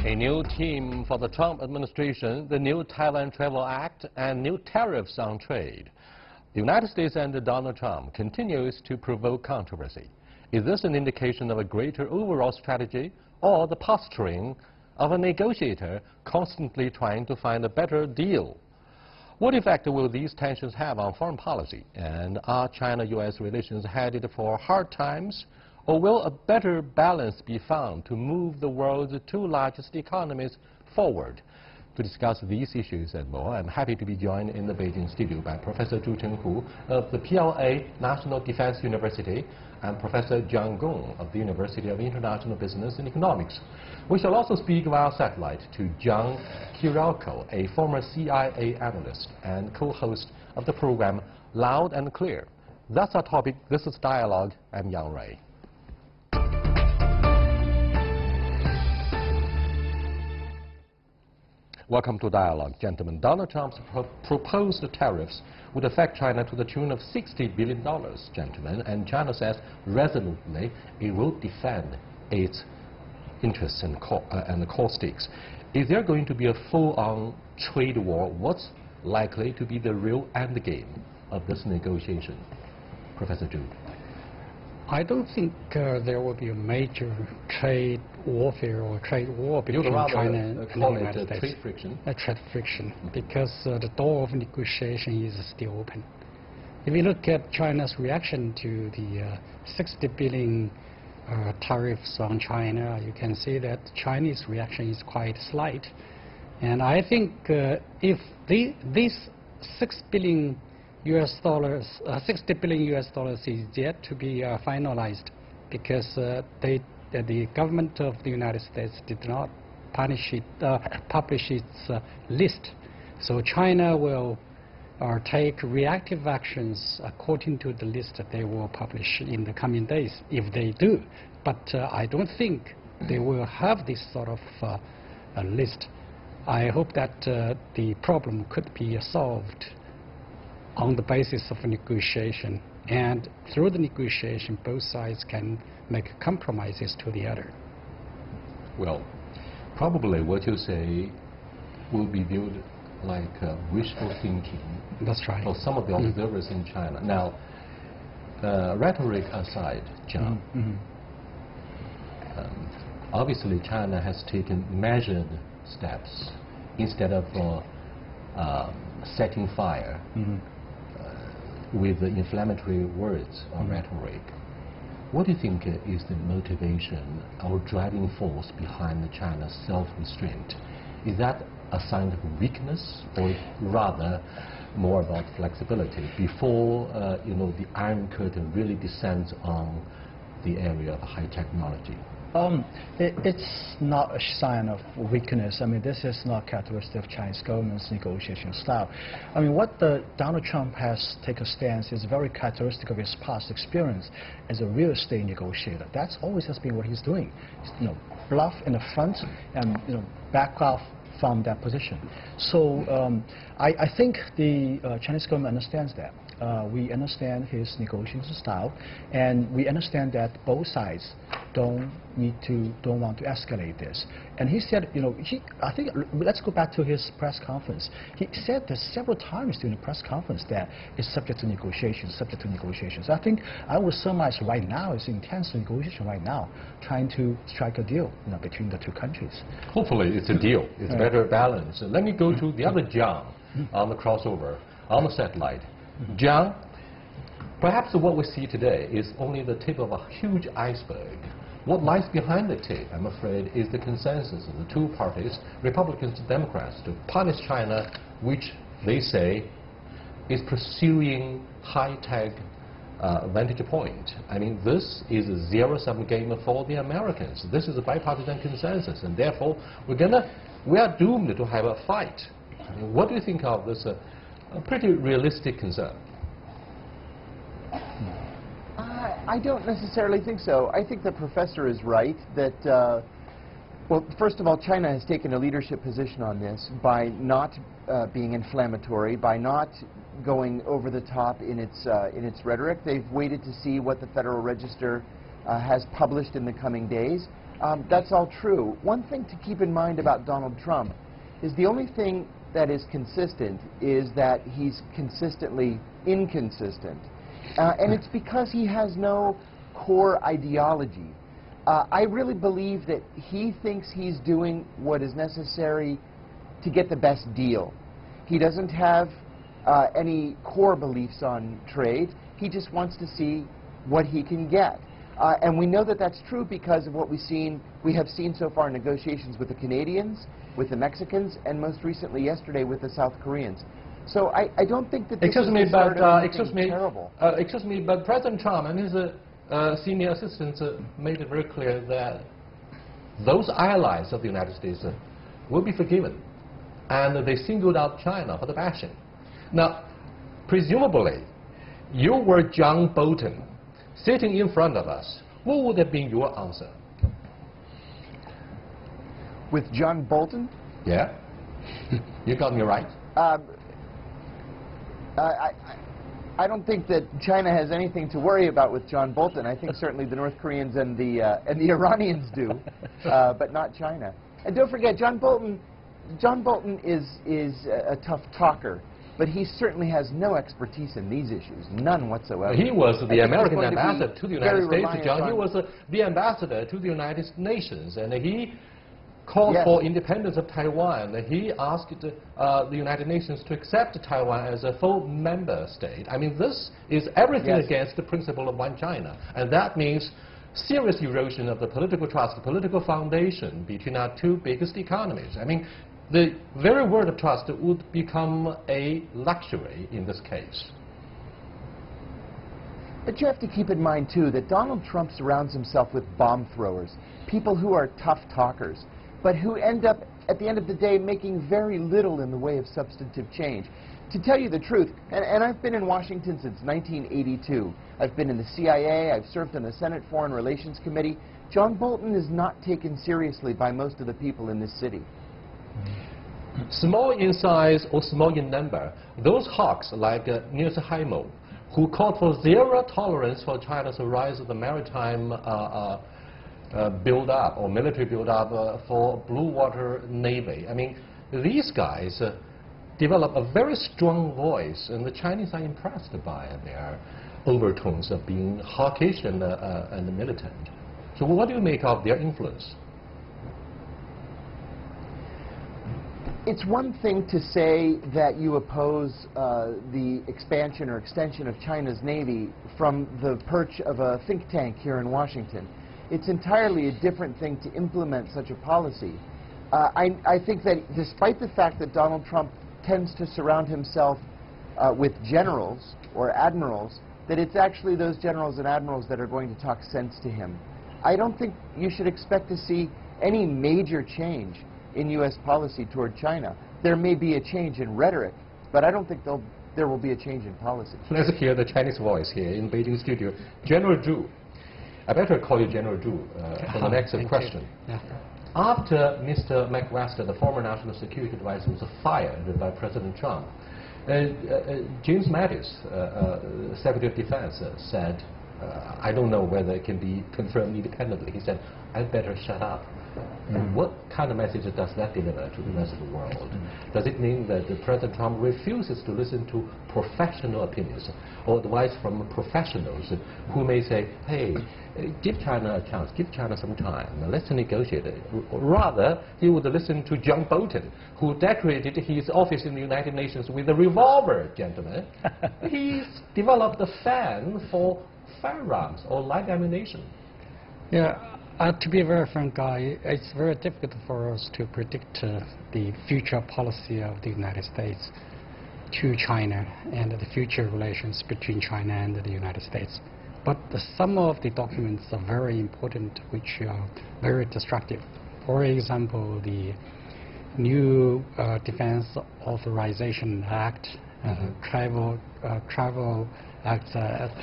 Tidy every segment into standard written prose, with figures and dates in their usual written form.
A new team for the Trump administration, the new Taiwan Travel Act, and new tariffs on trade. The United States under Donald Trump continues to provoke controversy. Is this an indication of a greater overall strategy or the posturing of a negotiator constantly trying to find a better deal? What effect will these tensions have on foreign policy? And are China-U.S. relations headed for hard times? Or will a better balance be found to move the world's two largest economies forward? To discuss these issues and more, I'm happy to be joined in the Beijing studio by Professor Zhu Chenghu of the PLA National Defense University and Professor Jiang Gong of the University of International Business and Economics. We shall also speak via satellite to John Kiriakou, a former CIA analyst and co-host of the program Loud and Clear. That's our topic. This is Dialogue. I'm Yang Ray. Welcome to Dialogue, gentlemen. Donald Trump's proposed tariffs would affect China to the tune of $60 billion, gentlemen, and China says resolutely it will defend its interests and core stakes. Is there going to be a full-on trade war? What's likely to be the real end game of this negotiation? Professor Zhu. I don't think there will be a major trade warfare or trade war between China and the United States. Trade friction. Trade friction, because the door of negotiation is still open. If you look at China's reaction to the 60 billion tariffs on China, you can see that Chinese reaction is quite slight. And I think if these $60 billion is yet to be finalized, because the government of the United States did not publish its list. So China will take reactive actions according to the list that they will publish in the coming days, if they do. But I don't think they will have this sort of list. I hope that the problem could be solved on the basis of a negotiation, and through the negotiation both sides can make compromises to the other. Well, probably what you say will be viewed like wishful thinking. That's right. For some of the observers in China. Now, rhetoric aside, John, obviously China has taken measured steps instead of setting fire with the inflammatory words or rhetoric. What do you think is the motivation or driving force behind China's self-restraint? Is that a sign of weakness, or rather more about flexibility before the Iron Curtain really descends on the area of high technology? It's not a sign of weakness. I mean, this is not characteristic of Chinese government's negotiation style. I mean, what Donald Trump has taken a stance is very characteristic of his past experience as a real estate negotiator. That's always has been what he's doing. Bluff in the front and back off from that position. So I think the Chinese government understands that. We understand his negotiation style, and we understand that both sides don't want to escalate this. And he said, I think let's go back to his press conference. He said that several times during the press conference that it's subject to negotiations, subject to negotiations. I think I would surmise right now it's intense negotiation right now, trying to strike a deal between the two countries. Hopefully it's a deal. It's better balance. Let me go to the other John on the crossover, on the satellite. John, perhaps what we see today is only the tip of a huge iceberg. What lies behind the tip, I'm afraid, is the consensus of the two parties, Republicans and Democrats, to punish China, which they say is pursuing high-tech vantage point. I mean, this is a zero-sum game for the Americans. This is a bipartisan consensus, and therefore we are doomed to have a fight. I mean, what do you think of this a pretty realistic concern? I don't necessarily think so. I think the professor is right that, well, first of all, China has taken a leadership position on this by not being inflammatory, by not going over the top in its rhetoric. They've waited to see what the Federal Register has published in the coming days. That's all true. One thing to keep in mind about Donald Trump is the only thing that is consistent is that he's consistently inconsistent. And it's because he has no core ideology. I really believe that he thinks he's doing what is necessary to get the best deal. He doesn't have any core beliefs on trade. He just wants to see what he can get. And we know that that's true because of what we have seen so far in negotiations with the Canadians, with the Mexicans, and most recently yesterday with the South Koreans. So I don't think that this is the start of anything terrible. Excuse me, but President Trump and his senior assistants made it very clear that those allies of the United States will be forgiven. And they singled out China for the bashing. Now, presumably, you were John Bolton sitting in front of us. What would have been your answer? With John Bolton? Yeah. You got me right. I don't think that China has anything to worry about with John Bolton. I think certainly the North Koreans and the Iranians do, but not China. And don't forget, John Bolton is a tough talker, but he certainly has no expertise in these issues, none whatsoever. He was the American ambassador to the United States, John. He was the ambassador to the United Nations, and he called for independence of Taiwan. He asked the United Nations to accept Taiwan as a full member state. I mean, this is everything against the principle of one China, and that means serious erosion of the political trust, the political foundation between our two biggest economies. I mean, the very word of trust would become a luxury in this case. But you have to keep in mind, too, that Donald Trump surrounds himself with bomb throwers, people who are tough talkers, but who end up, at the end of the day, making very little in the way of substantive change. To tell you the truth, and I've been in Washington since 1982. I've been in the CIA, I've served on the Senate Foreign Relations Committee. John Bolton is not taken seriously by most of the people in this city. Small in size or small in number, those hawks like Niels Heimo, who called for zero tolerance for China's rise of the maritime build-up or military build-up for blue water navy. I mean, these guys develop a very strong voice, and the Chinese are impressed by their overtones of being hawkish and militant. So what do you make of their influence? It's one thing to say that you oppose the expansion or extension of China's Navy from the perch of a think tank here in Washington. It's entirely a different thing to implement such a policy. I think that despite the fact that Donald Trump tends to surround himself with generals or admirals, that it's actually those generals and admirals that are going to talk sense to him. I don't think you should expect to see any major change in U.S. policy toward China. There may be a change in rhetoric, but I don't think there will be a change in policy. Let's hear the Chinese voice here in Beijing studio. General Zhu. I better call you General Zhu for the next question. After Mr. McWester, the former National Security Advisor, was fired by President Trump, James Mattis, Secretary of Defense, said, I don't know whether it can be confirmed independently. He said, I'd better shut up. And what kind of message does that deliver to the rest of the world? Does it mean that President Trump refuses to listen to professional opinions or advice from professionals who may say, hey, give China a chance, give China some time, let's negotiate it. Rather, he would listen to John Bolton, who decorated his office in the United Nations with a revolver, gentlemen. He's developed a fan for firearms or light ammunition. Yeah. To be very frank, it's very difficult for us to predict the future policy of the United States to China and the future relations between China and the United States. But some of the documents are very important, which are very destructive. For example, the new Defense Authorization Act, Travel Act,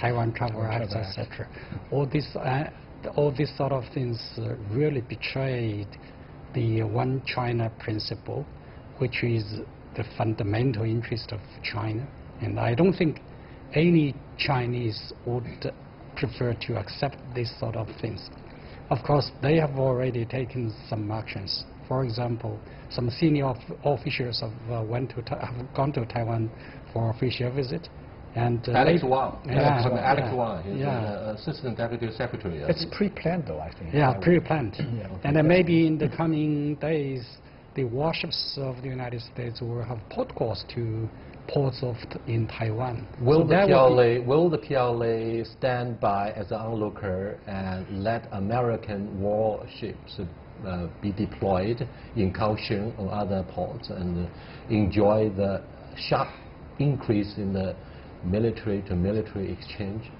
Taiwan Travel Act, etc. All these sort of things really betrayed the one China principle, which is the fundamental interest of China. And I don't think any Chinese would prefer to accept these sort of things. Of course, they have already taken some actions. For example, some senior officials have gone to Taiwan for official visit. And Alex Wang, Alex Wang, he's an assistant deputy secretary. It's pre-planned, though, I think. Yeah, pre-planned. Yeah. And then maybe in the coming days, the warships of the United States will have port calls to ports in Taiwan. Will the PLA stand by as an onlooker and let American warships be deployed in Kaohsiung or other ports and enjoy the sharp increase in the military-to-military exchange?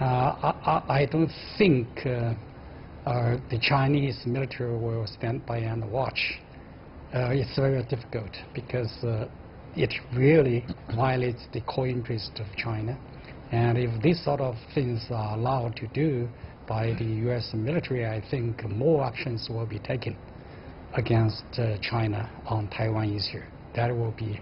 I don't think the Chinese military will stand by and watch. It's very difficult because it really violates the core interest of China. And if these sort of things are allowed to do by the U.S. military, I think more actions will be taken against China on Taiwan issue. That will be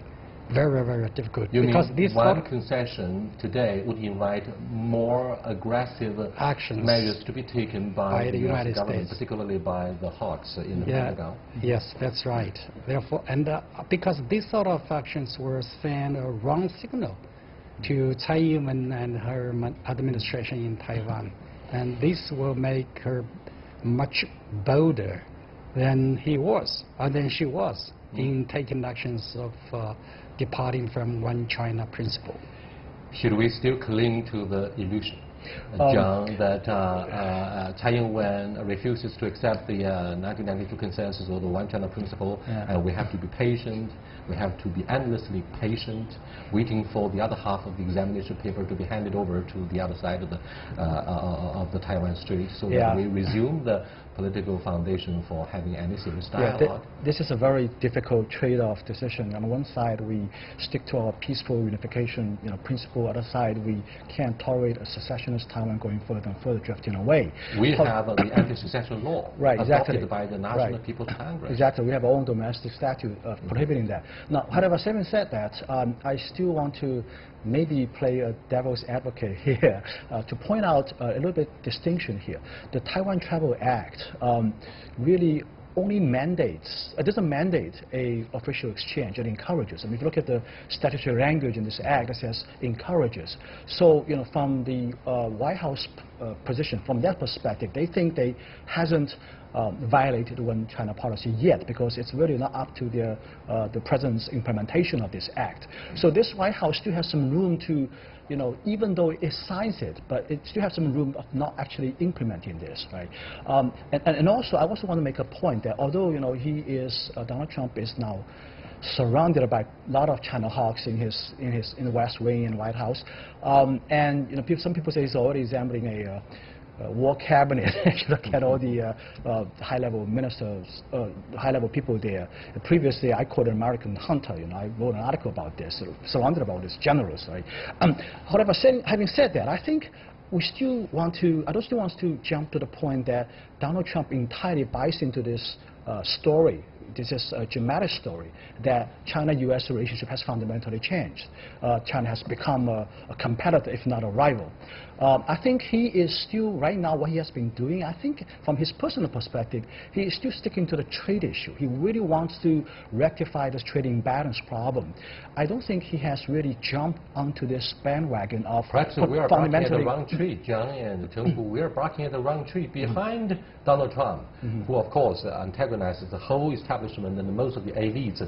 very, very difficult. You because mean this one concession today would invite more aggressive actions measures to be taken by the United government, States, particularly by the hawks in the Pentagon? Yes, that's right. Therefore, and because these sort of actions will send a wrong signal to Tsai Ing-wen and her administration in Taiwan, and this will make her much bolder than she was in taking actions of departing from one China principle. Should we still cling to the illusion, John, that Tsai Ing-wen refuses to accept the 1992 consensus or the one China principle, and we have to be patient, we have to be endlessly patient, waiting for the other half of the examination paper to be handed over to the other side of the Taiwan Strait, so that we resume the political foundation for having any serious dialogue? This is a very difficult trade-off decision. On one side, we stick to our peaceful unification principle. On the other side, we can't tolerate a secessionist Taiwan going further and further drifting away. We have the anti-secession law adopted by the National People's Congress. Exactly. We have our own domestic statute prohibiting that. Now, however, having said that, I still want to maybe play a devil's advocate here to point out a little bit distinction here. The Taiwan Travel Act really only doesn't mandate a official exchange. It encourages. I mean, if you look at the statutory language in this act, it says encourages. So, from the White House position, from that perspective, they think they hasn't violated one China policy yet, because it's really not up to the president's implementation of this act. So this White House still has some room to, even though it signs it, but it still has some room of not actually implementing this, right? And also, I also want to make a point that although Donald Trump is now surrounded by a lot of China hawks in the West Wing and White House, and some people say he's already assembling a war cabinet. If you look at all the high-level ministers, high-level people there. Previously, I called an American hunter. I wrote an article about this, surrounded about this generals, right? However, having said that, I think I still want to jump to the point that Donald Trump entirely buys into this story. This is a dramatic story that China-U.S. relationship has fundamentally changed. China has become a competitor, if not a rival. I think he is still, right now, what he has been doing, I think from his personal perspective, he is still sticking to the trade issue. He really wants to rectify this trading balance problem. I don't think he has really jumped onto this bandwagon of perhaps we are barking at the wrong tree, John and Chen Hu. We are barking at the wrong tree behind Donald Trump, who of course antagonizes the whole establishment and most of the elites.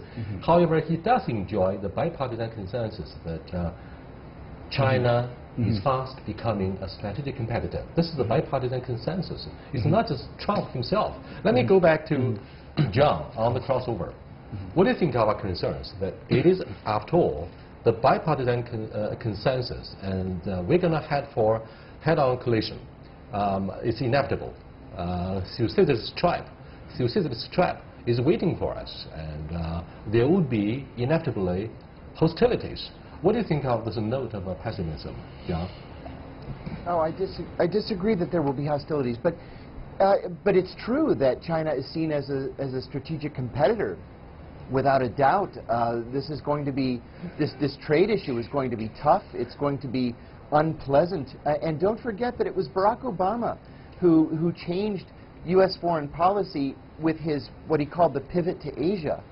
However, he does enjoy the bipartisan consensus that China is fast becoming a strategic competitor. This is the bipartisan consensus. It's not just Trump himself. Let me go back to John on the crossover. What do you think of our concerns that it is, after all, the bipartisan consensus, and we're going to head for head-on collision? It's inevitable. Thucydides' trap is waiting for us, and there would be inevitably hostilities. What do you think of this note of pessimism, John? Oh, I disagree that there will be hostilities, but it's true that China is seen as a strategic competitor. Without a doubt, this trade issue is going to be tough. It's going to be unpleasant. And don't forget that it was Barack Obama who changed U.S. foreign policy with his, what he called the pivot to Asia,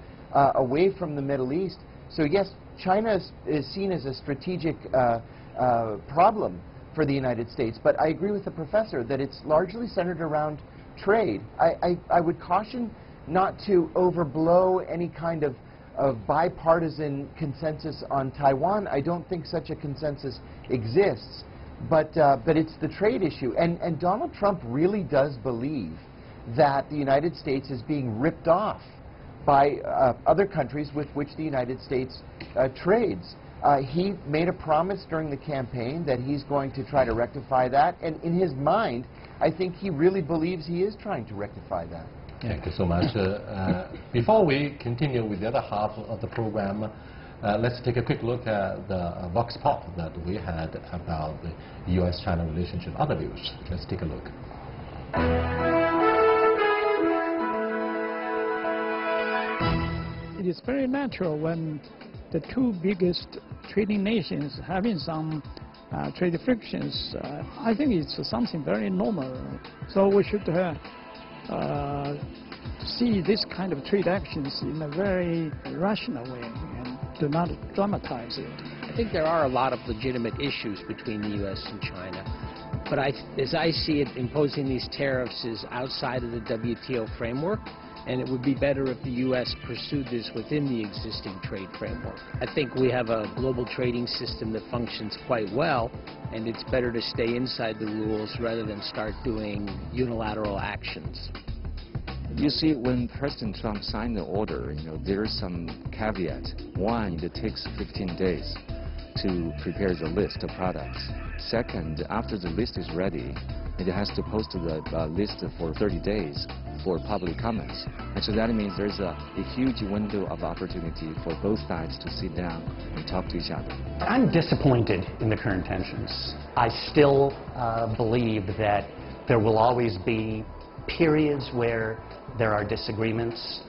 away from the Middle East. So yes, China is seen as a strategic problem for the United States, but I agree with the professor that it's largely centered around trade. I would caution not to overblow any kind of bipartisan consensus on Taiwan. I don't think such a consensus exists, but it's the trade issue. And Donald Trump really does believe that the United States is being ripped off by other countries with which the United States trades. He made a promise during the campaign that he's going to try to rectify that, and in his mind, I think he really believes he is trying to rectify that. Thank you so much. Before we continue with the other half of the program, let's take a quick look at the Vox Pop that we had about the U.S.-China relationship. Other views. Let's take a look. It is very natural when the two biggest trading nations having some trade frictions. I think it's something very normal. So we should see this kind of trade actions in a very rational way and do not dramatize it. I think there are a lot of legitimate issues between the U.S. and China, but as I see it, imposing these tariffs is outside of the WTO framework, and it would be better if the U.S. pursued this within the existing trade framework. I think we have a global trading system that functions quite well, and it's better to stay inside the rules rather than start doing unilateral actions. You see, when President Trump signed the order, there's some caveat. One, it takes 15 days to prepare the list of products. Second, after the list is ready, it has to post the list for 30 days for public comments. And so that means there's a huge window of opportunity for both sides to sit down and talk to each other. I'm disappointed in the current tensions. I still believe that there will always be periods where there are disagreements.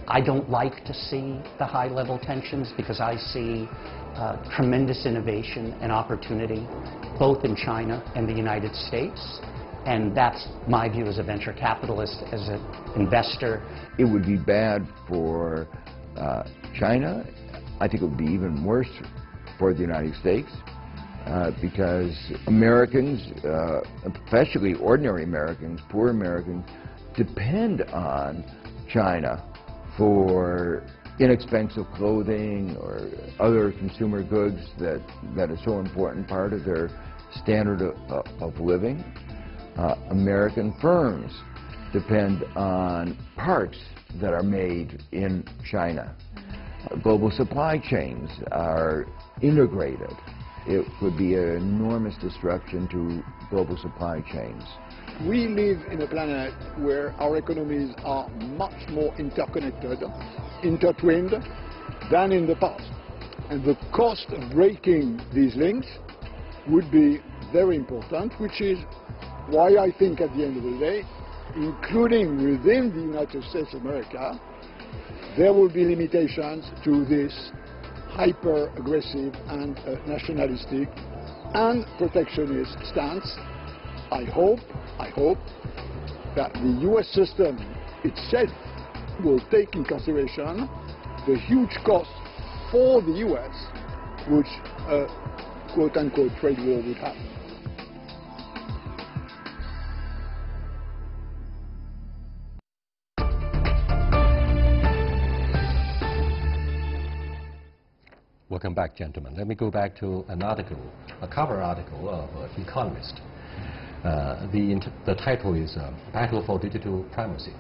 I don't like to see the high-level tensions because I see tremendous innovation and opportunity both in China and the United States. And that's my view as a venture capitalist, as an investor. It would be bad for China. I think it would be even worse for the United States because Americans, especially ordinary Americans, poor Americans, depend on China for inexpensive clothing or other consumer goods that are so important part of their standard of living. American firms depend on parts that are made in China. Global supply chains are integrated. It would be an enormous disruption to global supply chains. We live in a planet where our economies are much more interconnected, intertwined, than in the past. And the cost of breaking these links would be very important, which is why I think at the end of the day, including within the United States of America, there will be limitations to this hyper-aggressive and nationalistic and protectionist stance. I hope that the U.S. system itself will take in consideration the huge cost for the U.S. which a quote-unquote trade war would have. Welcome back, gentlemen. Let me go back to an article, a cover article of Economist. The title is Battle for Digital Primacy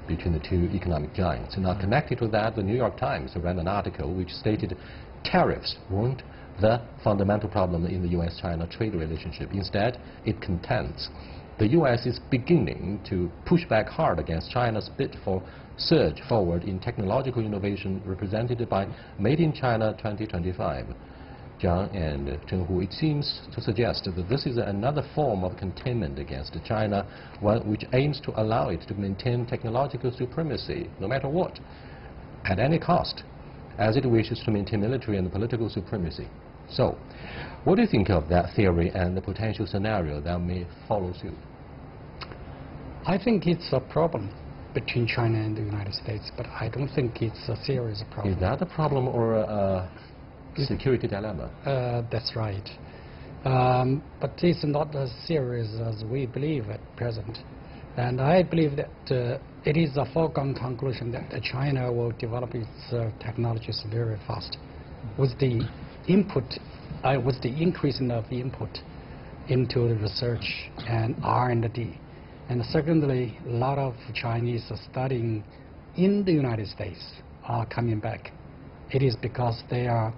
between the two economic giants. Now, connected to that, the New York Times ran an article which stated tariffs weren't the fundamental problem in the U.S.-China trade relationship. Instead, it contends the U.S. is beginning to push back hard against China's bid for surge forward in technological innovation represented by Made in China 2025. Zhang and Zhenhu, it seems to suggest that this is another form of containment against China, one which aims to allow it to maintain technological supremacy, no matter what, at any cost, as it wishes to maintain military and political supremacy. So, what do you think of that theory and the potential scenario that may follow suit? I think it's a problem between China and the United States, but I don't think it's a serious problem. Is that a problem or a security dilemma? That's right. But it's not as serious as we believe at present. And I believe that it is a foregone conclusion that China will develop its technologies very fast. With the input, with the increasing of the input into the research and R&D. And secondly, a lot of Chinese studying in the United States are coming back. It is because they are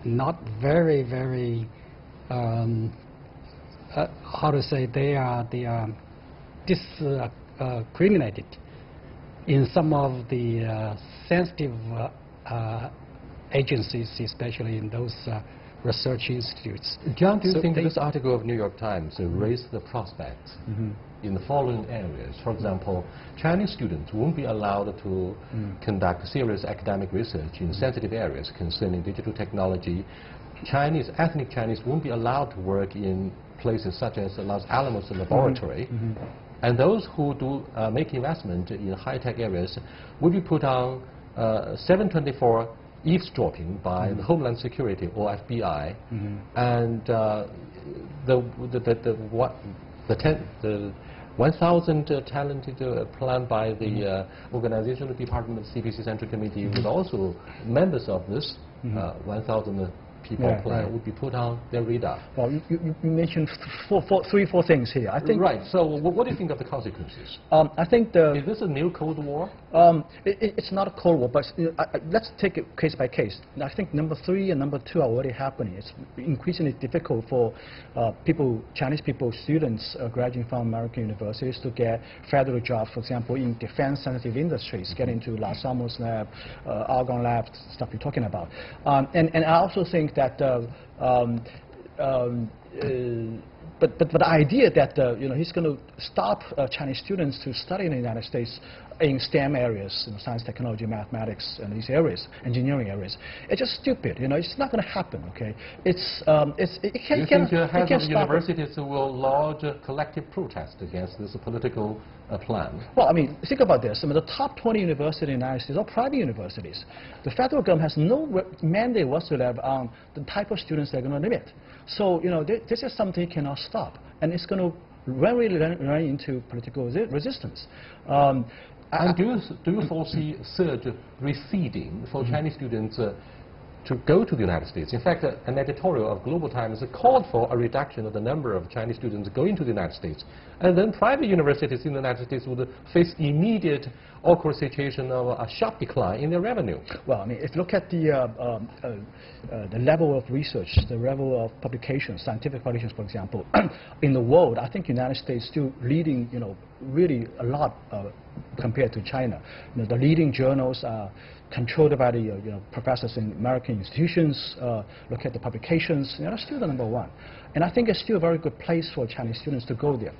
not very how to say, they are discriminated in some of the sensitive agencies, especially in those research institutes. John, do you think this article of New York Times raised the prospects in the following areas? For example, Chinese students won't be allowed to conduct serious academic research in sensitive areas concerning digital technology. Ethnic Chinese won't be allowed to work in places such as Los Alamos Laboratory. And those who do make investment in high-tech areas will be put on 724 eavesdropping by the Homeland Security or FBI, and the 1,000 talented plan by the organizational department, CPC Central Committee, with also members of this 1,000 people plan would be put on their radar. Well, you mentioned three, four things here. I think. Right. So, what do you think of the consequences? I think is this a new Cold War? It's not a Cold War, but let's take it case by case. I think number 3 and number 2 are already happening. It's increasingly difficult for Chinese people, students graduating from American universities to get federal jobs, for example, in defense-sensitive industries, get into Los Alamos lab, Argonne lab, stuff you're talking about. And I also think that but the idea that he's going to stop Chinese students to study in the United States in STEM areas, science, technology, mathematics, and these areas, engineering areas, it's just stupid. It's not going to happen. Okay, it can't. You think heads of universities will lodge a collective protest against this political plan? Well, I mean, think about this. I mean, the top 20 universities in the United States are private universities. The federal government has no mandate whatsoever on the type of students they're going to limit. So, this is something you cannot stop, and it's going to really run into political resistance. And do you foresee surge receding for Chinese students to go to the United States? In fact, an editorial of Global Times called for a reduction of the number of Chinese students going to the United States. And then private universities in the United States would face immediate awkward situation of a sharp decline in their revenue. Well, I mean, if you look at the level of research, the level of publications, scientific publications, for example, in the world, I think the United States is still leading, really a lot compared to China. The leading journals are controlled by the professors in American institutions. Look at the publications, they're still the number 1. And I think it's still a very good place for Chinese students to go there.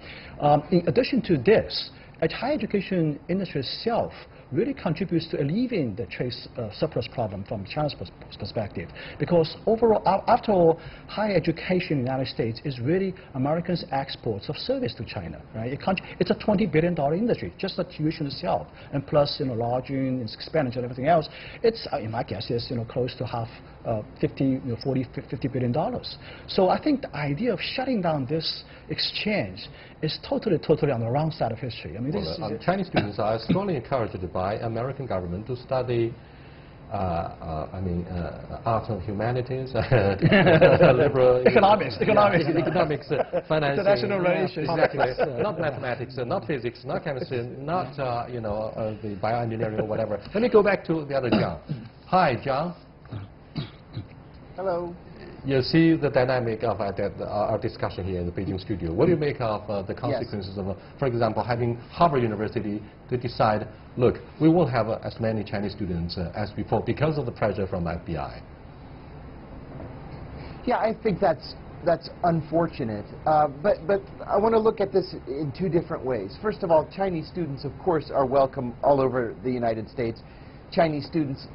In addition to this, the higher education industry itself really contributes to alleviating the trade surplus problem from China's perspective. Because overall, after all, higher education in the United States is really Americans' exports of service to China. Right? It's a $20 billion industry, just the tuition itself, and plus lodging, expenditure, and everything else. It's, my guess is, close to half, $50 billion. So I think the idea of shutting down this exchange is totally on the wrong side of history. I mean, Chinese students are strongly encouraged by American government to study arts and humanities, liberal economics, finance, international relations, exactly. Not mathematics, not physics, not chemistry, not the bioengineering or whatever. Let me go back to the other John. Hi, John. Hello. You see the dynamic of our discussion here in the Beijing studio. What do you make of the consequences of, for example, having Harvard University to decide, look, we won't have as many Chinese students as before because of the pressure from FBI? Yeah, I think that's unfortunate. But I want to look at this in 2 different ways. First of all, Chinese students, of course, are welcome all over the United States. Chinese students,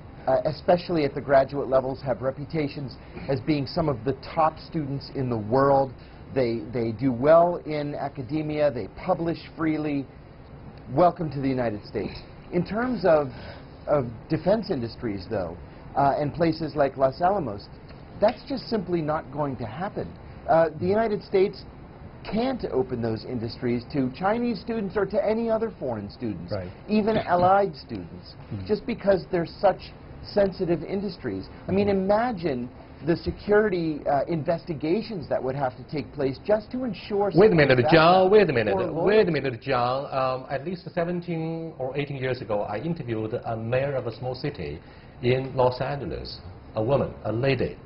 especially at the graduate levels, have reputations as being some of the top students in the world. they do well in academia, they publish freely. Welcome to the United States. In terms of defense industries, though, and places like Los Alamos, that's just simply not going to happen. The United States can't open those industries to Chinese students or to any other foreign students, even allied students, just because they're such sensitive industries. I mean, imagine the security investigations that would have to take place just to ensure... Wait a minute, John, wait a minute, John. At least 17 or 18 years ago, I interviewed a mayor of a small city in Los Angeles, a woman, a lady.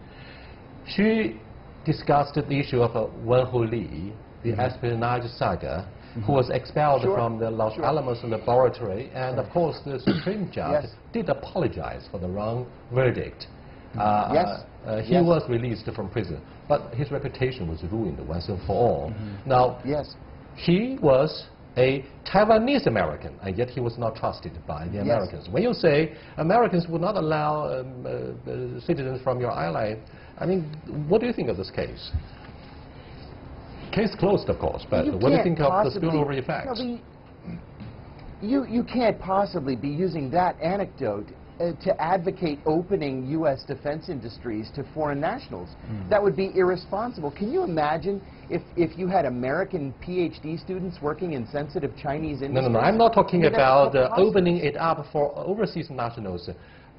She discussed the issue of Wen Li, the espionage saga, who was expelled from the Los Alamos laboratory, and of course the Supreme Judge did apologize for the wrong verdict. He was released from prison, but his reputation was ruined once and for all. Now, he was a Taiwanese American, and yet he was not trusted by the Americans. When you say Americans would not allow citizens from your ally, I mean, what do you think of this case? Case closed, of course, but what do you think of the spillover effects? You can't possibly be using that anecdote to advocate opening U.S. defense industries to foreign nationals. That would be irresponsible. Can you imagine if you had American PhD students working in sensitive Chinese industries? No, I'm not talking about opening it up for overseas nationals.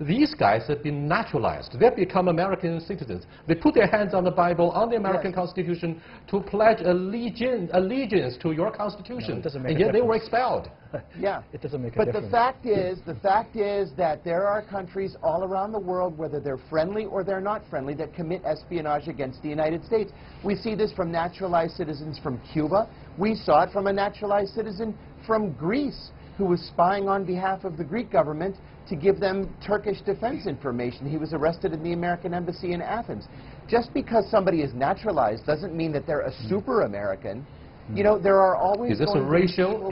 These guys have been naturalized. They've become American citizens. They put their hands on the Bible, on the American Constitution, to pledge allegiance to your Constitution, and yet they were expelled. It doesn't make a but difference. the fact is that there are countries all around the world, whether they're friendly or they're not friendly, that commit espionage against the United States. We see this from naturalized citizens from Cuba. We saw it from a naturalized citizen from Greece who was spying on behalf of the Greek government to give them Turkish defense information. He was arrested in the American embassy in Athens. Just because somebody is naturalized doesn't mean that they're a super American. You know, there are always... Is this a racial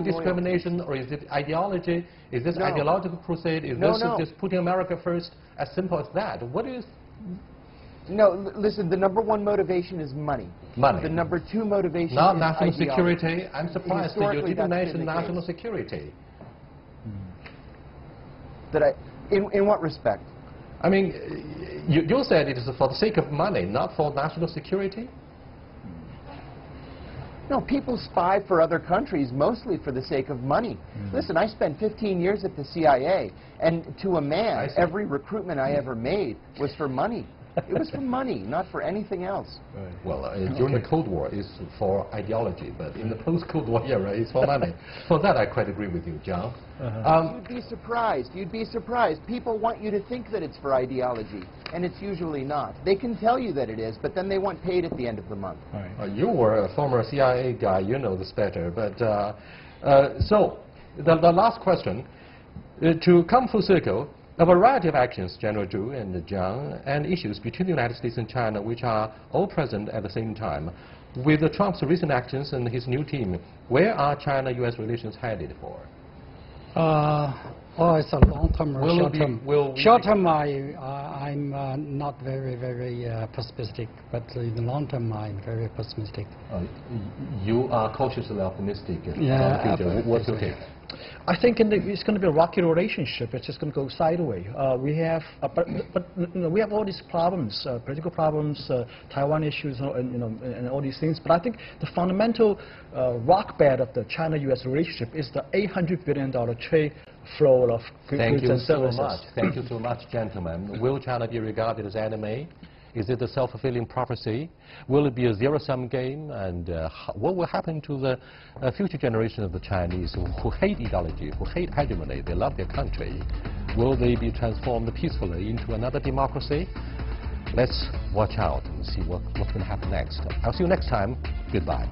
discrimination, or is it ideology? Is this ideological crusade? Is this just putting America first? As simple as that. What is... No, listen, the number one motivation is money. Money. The number two motivation not is national ideology. security. I'm surprised that you didn't mention national security. In what respect? I mean, you said it is for the sake of money, not for national security? No, people spy for other countries mostly for the sake of money. Listen, I spent 15 years at the CIA, and to a man, every recruitment I ever made was for money. It was for money, not for anything else. Well, during the Cold War, it's for ideology, but in the post-Cold War era, it's for money. For that, I quite agree with you, John. You'd be surprised. You'd be surprised. People want you to think that it's for ideology, and it's usually not. They can tell you that it is, but then they want paid at the end of the month. You were a former CIA guy. You know this better. But so, the last question, to come full circle, a variety of actions, General Zhu and Jiang, and issues between the United States and China, which are all present at the same time. With Trump's recent actions and his new team, where are China-U.S. relations headed for? Oh, it's a long-term or short-term. Short-term, I'm not very pessimistic, but in the long-term, I'm very pessimistic. You are cautiously optimistic. What's your take? I think it's going to be a rocky relationship. It's just going to go sideways. We have, we have all these problems, political problems, Taiwan issues, and all these things. But I think the fundamental rock bed of the China-U.S. relationship is the $800 billion trade flow of goods and services. Thank you so much, gentlemen. Will China be regarded as enemy? Is it a self-fulfilling prophecy? Will it be a zero-sum game? And what will happen to the future generation of the Chinese who hate ideology, who hate hegemony? They love their country. Will they be transformed peacefully into another democracy? Let's watch out and see what's going to happen next. I'll see you next time. Goodbye.